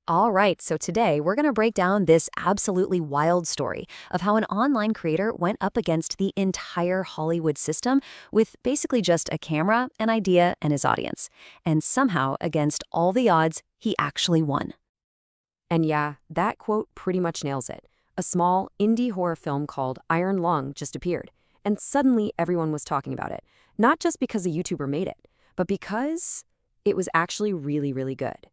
All right, so today we're going to break down this absolutely wild story of how an online creator went up against the entire Hollywood system with basically just a camera, an idea, and his audience. And somehow, against all the odds, he actually won. And yeah, that quote pretty much nails it. A small indie horror film called Iron Lung just appeared, and suddenly everyone was talking about it. Not just because a YouTuber made it, but because it was actually really, really good.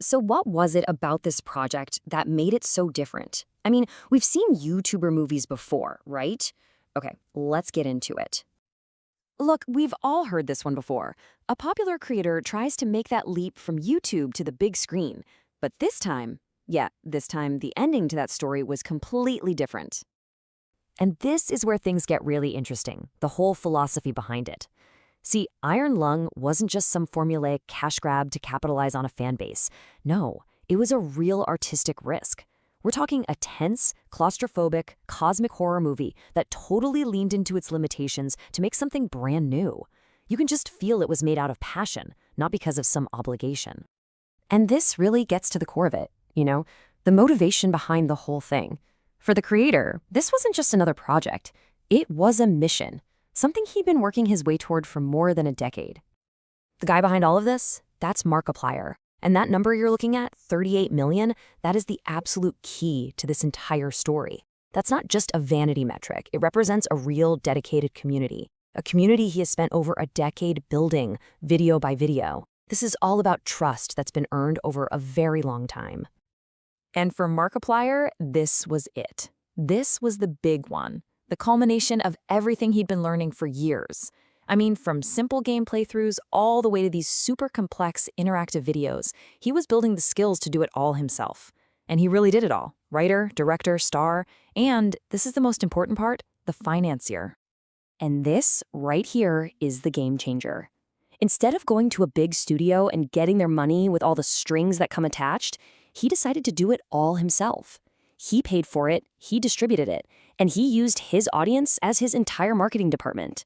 So what was it about this project that made it so different? I mean, we've seen YouTuber movies before, right? Okay, let's get into it. Look, we've all heard this one before. A popular creator tries to make that leap from YouTube to the big screen. But this time, the ending to that story was completely different. And this is where things get really interesting, the whole philosophy behind it. See, Iron Lung wasn't just some formulaic cash grab to capitalize on a fan base. No, it was a real artistic risk. We're talking a tense, claustrophobic, cosmic horror movie that totally leaned into its limitations to make something brand new. You can just feel it was made out of passion, not because of some obligation. And this really gets to the core of it, the motivation behind the whole thing. For the creator, this wasn't just another project. It was a mission. Something he'd been working his way toward for more than a decade. The guy behind all of this? That's Markiplier. And that number you're looking at, 38 million, that is the absolute key to this entire story. That's not just a vanity metric. It represents a real dedicated community. A community he has spent over a decade building, video by video. This is all about trust that's been earned over a very long time. And for Markiplier, this was it. This was the big one. The culmination of everything he'd been learning for years. I mean, from simple game playthroughs all the way to these super complex interactive videos, he was building the skills to do it all himself. And he really did it all. Writer, director, star, and, this is the most important part, the financier. And this, right here, is the game changer. Instead of going to a big studio and getting their money with all the strings that come attached, he decided to do it all himself. He paid for it, he distributed it, and he used his audience as his entire marketing department.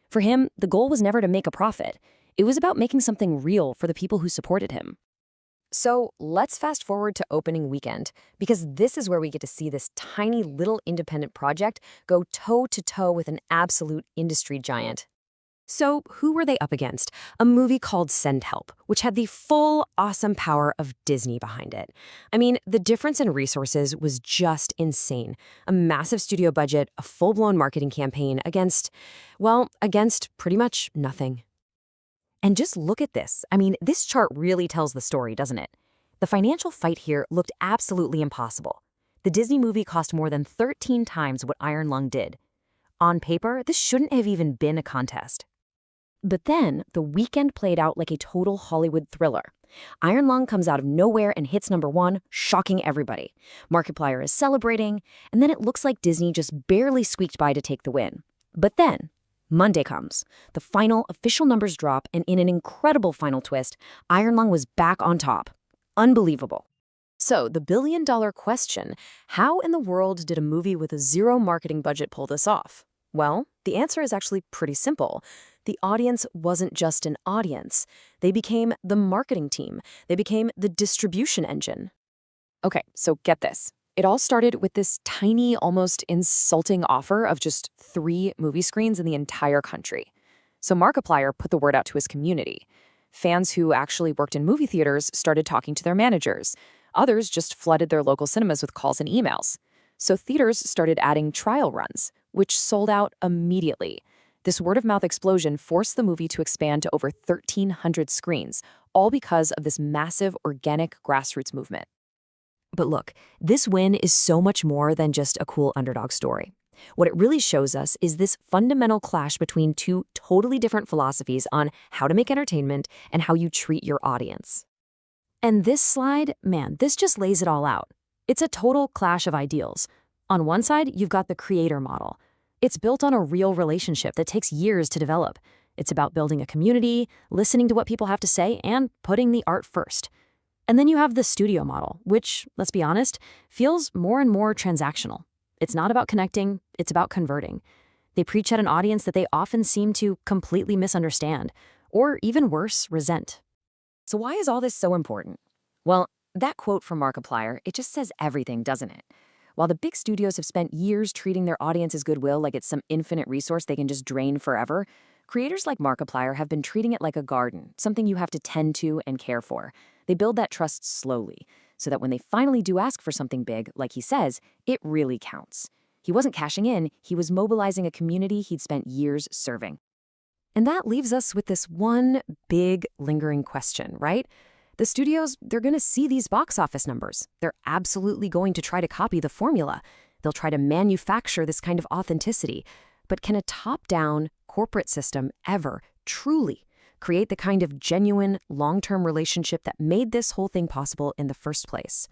For him, the goal was never to make a profit. It was about making something real for the people who supported him. So let's fast forward to opening weekend, because this is where we get to see this tiny little independent project go toe-to-toe with an absolute industry giant. So who were they up against? A movie called Send Help, which had the full awesome power of Disney behind it. I mean, the difference in resources was just insane. A massive studio budget, a full-blown marketing campaign against pretty much nothing. And just look at this. I mean, this chart really tells the story, doesn't it? The financial fight here looked absolutely impossible. The Disney movie cost more than 13 times what Iron Lung did. On paper, this shouldn't have even been a contest. But then, the weekend played out like a total Hollywood thriller. Iron Lung comes out of nowhere and hits #1, shocking everybody. Markiplier is celebrating, and then it looks like Disney just barely squeaked by to take the win. But then, Monday comes. The final official numbers drop, and in an incredible final twist, Iron Lung was back on top. Unbelievable. So, the billion-dollar question, how in the world did a movie with a zero marketing budget pull this off? Well, the answer is actually pretty simple. The audience wasn't just an audience. They became the marketing team. They became the distribution engine. Okay, so get this. It all started with this tiny, almost insulting offer of just 3 movie screens in the entire country. So Markiplier put the word out to his community. Fans who actually worked in movie theaters started talking to their managers. Others just flooded their local cinemas with calls and emails. So theaters started adding trial runs, which sold out immediately. This word-of-mouth explosion forced the movie to expand to over 1,300 screens, all because of this massive organic grassroots movement. But look, this win is so much more than just a cool underdog story. What it really shows us is this fundamental clash between 2 totally different philosophies on how to make entertainment and how you treat your audience. And this slide, man, this just lays it all out. It's a total clash of ideals. On one side, you've got the creator model. It's built on a real relationship that takes years to develop. It's about building a community, listening to what people have to say, and putting the art first. And then you have the studio model, which, let's be honest, feels more and more transactional. It's not about connecting, it's about converting. They preach at an audience that they often seem to completely misunderstand, or even worse, resent. So why is all this so important? Well, That quote from Markiplier, it just says everything, doesn't it? While the big studios have spent years treating their audience's goodwill like it's some infinite resource they can just drain forever, creators like Markiplier have been treating it like a garden, something you have to tend to and care for. They build that trust slowly, so that when they finally do ask for something big, like he says, it really counts. He wasn't cashing in, he was mobilizing a community he'd spent years serving. And that leaves us with this one big lingering question, right? The studios, they're going to see these box office numbers. They're absolutely going to try to copy the formula. They'll try to manufacture this kind of authenticity. But can a top-down corporate system ever truly create the kind of genuine, long-term relationship that made this whole thing possible in the first place?